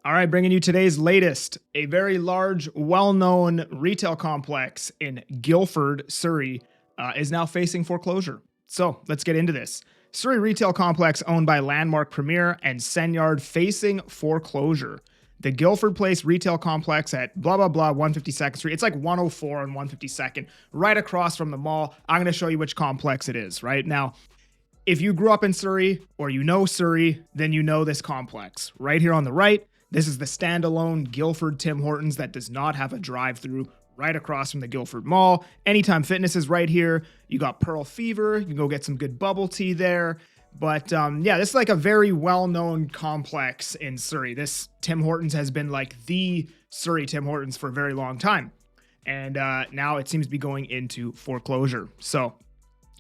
All right, bringing you today's latest. A very large, well-known retail complex in Guildford, Surrey, is now facing foreclosure. So let's get into this. Surrey retail complex owned by Landmark Premier and Senyard facing foreclosure. The Guildford Place retail complex at blah, blah, blah, 152nd Street. It's like 104 and 152nd, right across from the mall. I'm going to show you which complex it is, right? Now, if you grew up in Surrey or you know Surrey, then you know this complex. Right here on the right, this is the standalone Guildford Tim Hortons that does not have a drive-through, right across from the Guildford Mall. Anytime Fitness is right here. You got Pearl Fever. You can go get some good bubble tea there. But yeah, this is like a very well-known complex in Surrey. This Tim Hortons has been like the Surrey Tim Hortons for a very long time. And now it seems to be going into foreclosure. So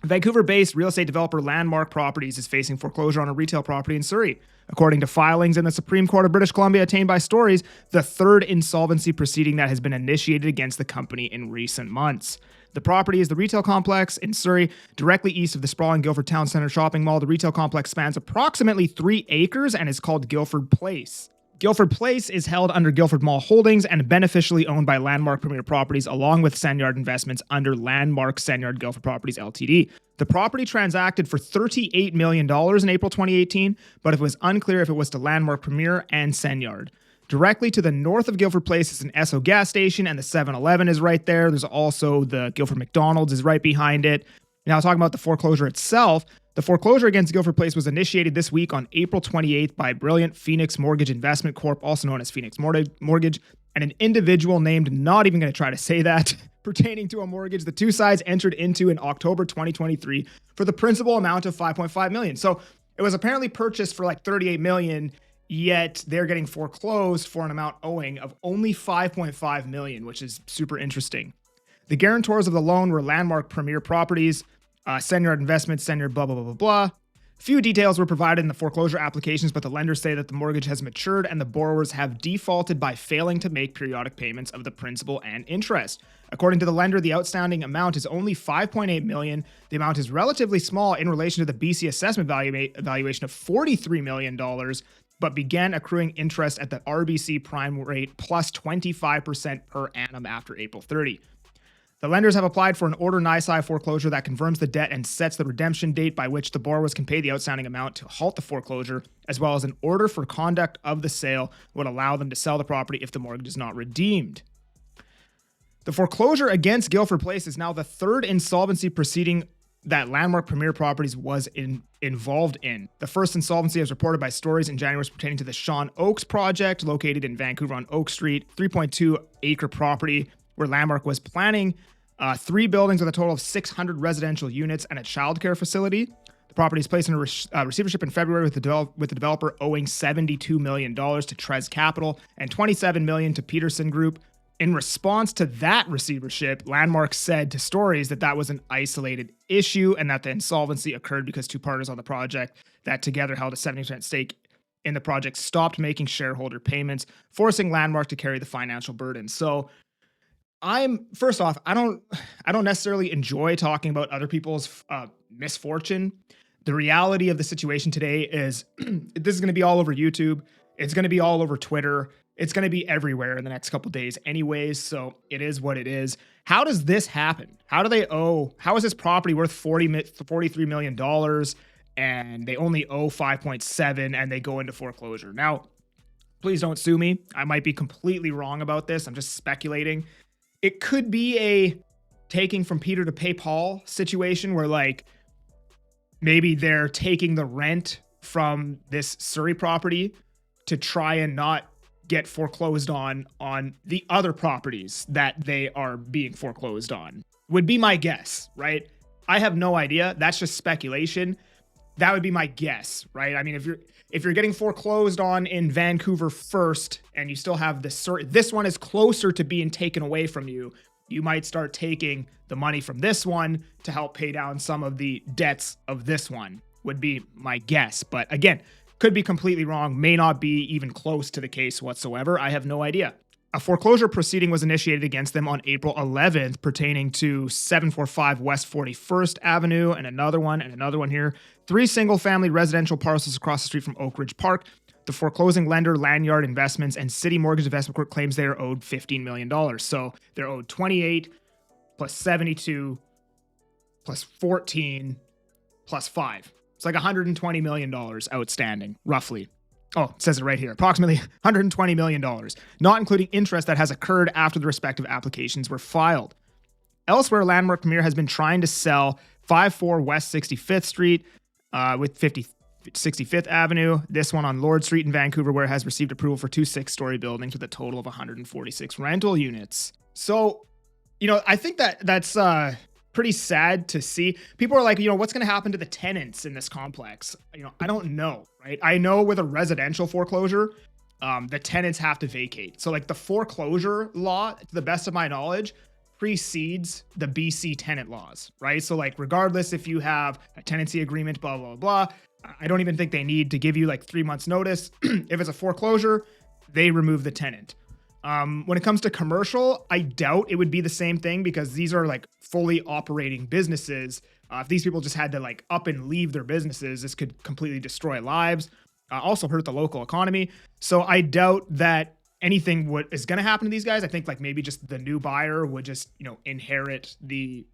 Vancouver-based real estate developer Landmark Properties is facing foreclosure on a retail property in Surrey. According to filings in the Supreme Court of British Columbia obtained by Stories, the third insolvency proceeding that has been initiated against the company in recent months. The property is the retail complex in Surrey, directly east of the sprawling Guildford Town Centre shopping mall. The retail complex spans approximately 3 acres and is called Guildford Place. Guildford Place is held under Guildford Mall Holdings and beneficially owned by Landmark Premier Properties along with Senyard Investments under Landmark Senyard Guildford Properties Ltd. The property transacted for $38 million in April 2018, but it was unclear if it was to Landmark Premier and Senyard. Directly to the north of Guildford Place is an Esso gas station and the 7-Eleven is right there. There's also the Guildford McDonald's is right behind it. Now talking about the foreclosure itself, the foreclosure against Guildford Place was initiated this week on April 28th by Brilliant Phoenix Mortgage Investment Corp., also known as Phoenix Mortgage, and an individual named, not even going to try to say that, pertaining to a mortgage the two sides entered into in October 2023 for the principal amount of $5.5 million. So it was apparently purchased for like $38 million, yet they're getting foreclosed for an amount owing of only $5.5 million, which is super interesting. The guarantors of the loan were Landmark Premier Properties, Senyard Investments, Senyard blah, blah, blah, blah, blah. Few details were provided in the foreclosure applications, but the lenders say that the mortgage has matured and the borrowers have defaulted by failing to make periodic payments of the principal and interest. According to the lender, the outstanding amount is only $5.8 million. The amount is relatively small in relation to the BC assessment valuation of $43 million, but began accruing interest at the RBC prime rate plus 25% per annum after April 30. The lenders have applied for an order nisi foreclosure that confirms the debt and sets the redemption date by which the borrowers can pay the outstanding amount to halt the foreclosure, as well as an order for conduct of the sale would allow them to sell the property if the mortgage is not redeemed. The foreclosure against Guildford Place is now the third insolvency proceeding that Landmark Premier Properties was involved in. The first insolvency, as reported by Stories in January, was pertaining to the Sean Oaks project located in Vancouver on Oak Street, 3.2 acre property where Landmark was planning 3 buildings with a total of 600 residential units and a childcare facility. The property is placed in a receivership in February with the developer owing $72 million to Trez Capital and $27 million to Peterson Group. In response to that receivership, Landmark said to Stories that that was an isolated issue and that the insolvency occurred because two partners on the project that together held a 70% stake in the project stopped making shareholder payments, forcing Landmark to carry the financial burden. So first off, I don't necessarily enjoy talking about other people's misfortune. The reality of the situation today is this is going to be all over YouTube. It's going to be all over Twitter. It's going to be everywhere in the next couple days anyways. So it is what it is. How does this happen? How is this property worth $43 million and they only owe 5.7 and they go into foreclosure? Now, please don't sue me. I might be completely wrong about this. I'm just speculating. It could be a taking from Peter to pay Paul situation where like maybe they're taking the rent from this Surrey property to try and not get foreclosed on the other properties that they are being foreclosed on. Would be my guess, right? I have no idea. That's just speculation. That would be my guess, right? I mean, if you're getting foreclosed on in Vancouver first and you still have this one is closer to being taken away from you, you might start taking the money from this one to help pay down some of the debts of this one, would be my guess. But again, could be completely wrong, may not be even close to the case whatsoever. I have no idea. A foreclosure proceeding was initiated against them on April 11th pertaining to 745 West 41st Avenue and another one here. 3 single-family residential parcels across the street from Oak Ridge Park. the foreclosing lender, Lanyard Investments, and City Mortgage Investment Corp claims they are owed $15 million. So they're owed 28 plus 72 plus 14 plus 5. It's like $120 million outstanding, roughly. Oh, it says it right here. Approximately $120 million, not including interest that has occurred after the respective applications were filed. Elsewhere, Landmark Premier has been trying to sell 54 West 65th Street with 65th Avenue. This one on Lord Street in Vancouver, where it has received approval for 2 6-story buildings with a total of 146 rental units. So, I think that's pretty sad to see. People are like, what's going to happen to the tenants in this complex? I don't know, right? I know with a residential foreclosure, the tenants have to vacate. So like the foreclosure law, to the best of my knowledge, precedes the BC tenant laws, right? So like regardless if you have a tenancy agreement, blah, blah, blah, I don't even think they need to give you like 3 months notice. If it's a foreclosure, they remove the tenant. When it comes to commercial, I doubt it would be the same thing because these are like fully operating businesses. If these people just had to like up and leave their businesses, this could completely destroy lives, also hurt the local economy. So I doubt that anything is going to happen to these guys. I think like maybe just the new buyer would just, inherit the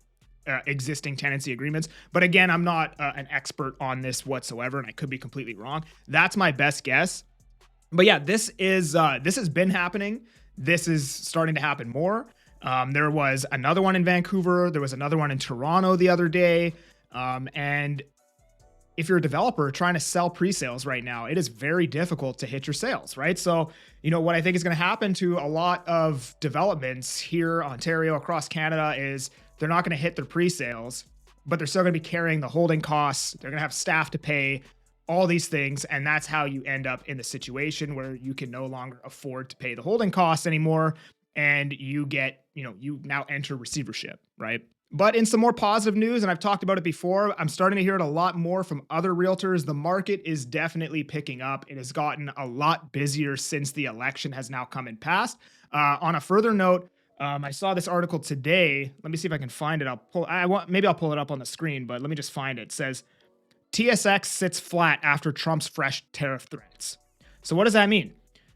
existing tenancy agreements. But again, I'm not an expert on this whatsoever, and I could be completely wrong. That's my best guess. But yeah, this has been happening. This is starting to happen more. There was another one in Vancouver. There was another one in Toronto the other day. And if you're a developer trying to sell pre-sales right now, it is very difficult to hit your sales, right? So, what I think is going to happen to a lot of developments here, Ontario, across Canada, is they're not going to hit their pre-sales, but they're still going to be carrying the holding costs. They're going to have staff to pay, all these things. And that's how you end up in the situation where you can no longer afford to pay the holding costs anymore. And you get, you now enter receivership, right? But in some more positive news, and I've talked about it before, I'm starting to hear it a lot more from other realtors. The market is definitely picking up. It has gotten a lot busier since the election has now come and passed. On a further note, I saw this article today. Let me see if I can find it. Maybe I'll pull it up on the screen, but let me just find it. It says, TSX sits flat after Trump's fresh tariff threats. So what does that mean?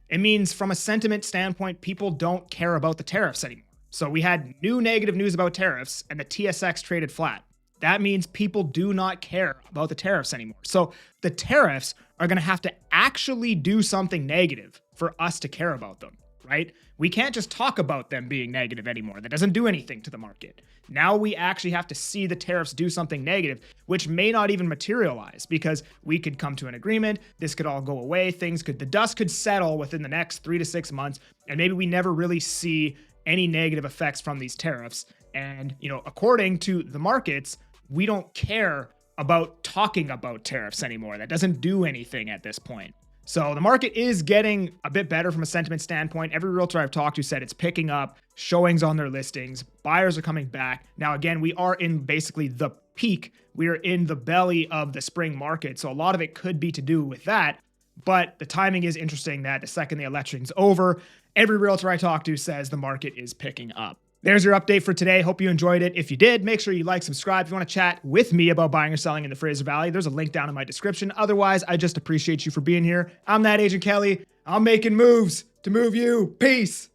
It means from a sentiment standpoint, people don't care about the tariffs anymore. So we had new negative news about tariffs and the TSX traded flat. That means people do not care about the tariffs anymore. So the tariffs are going to have to actually do something negative for us to care about them, right? We can't just talk about them being negative anymore. That doesn't do anything to the market. Now we actually have to see the tariffs do something negative, which may not even materialize because we could come to an agreement. This could all go away. The dust could settle within the next 3 to 6 months. And maybe we never really see any negative effects from these tariffs. And, according to the markets, we don't care about talking about tariffs anymore. That doesn't do anything at this point. So the market is getting a bit better from a sentiment standpoint. Every realtor I've talked to said it's picking up, showings on their listings, buyers are coming back. Now, again, we are in basically the peak. We are in the belly of the spring market. So a lot of it could be to do with that. But the timing is interesting that the second the election's over, every realtor I talk to says the market is picking up. There's your update for today. Hope you enjoyed it. If you did, make sure you like, subscribe. If you want to chat with me about buying or selling in the Fraser Valley, there's a link down in my description. Otherwise, I just appreciate you for being here. I'm that Agent Kelly. I'm making moves to move you. Peace.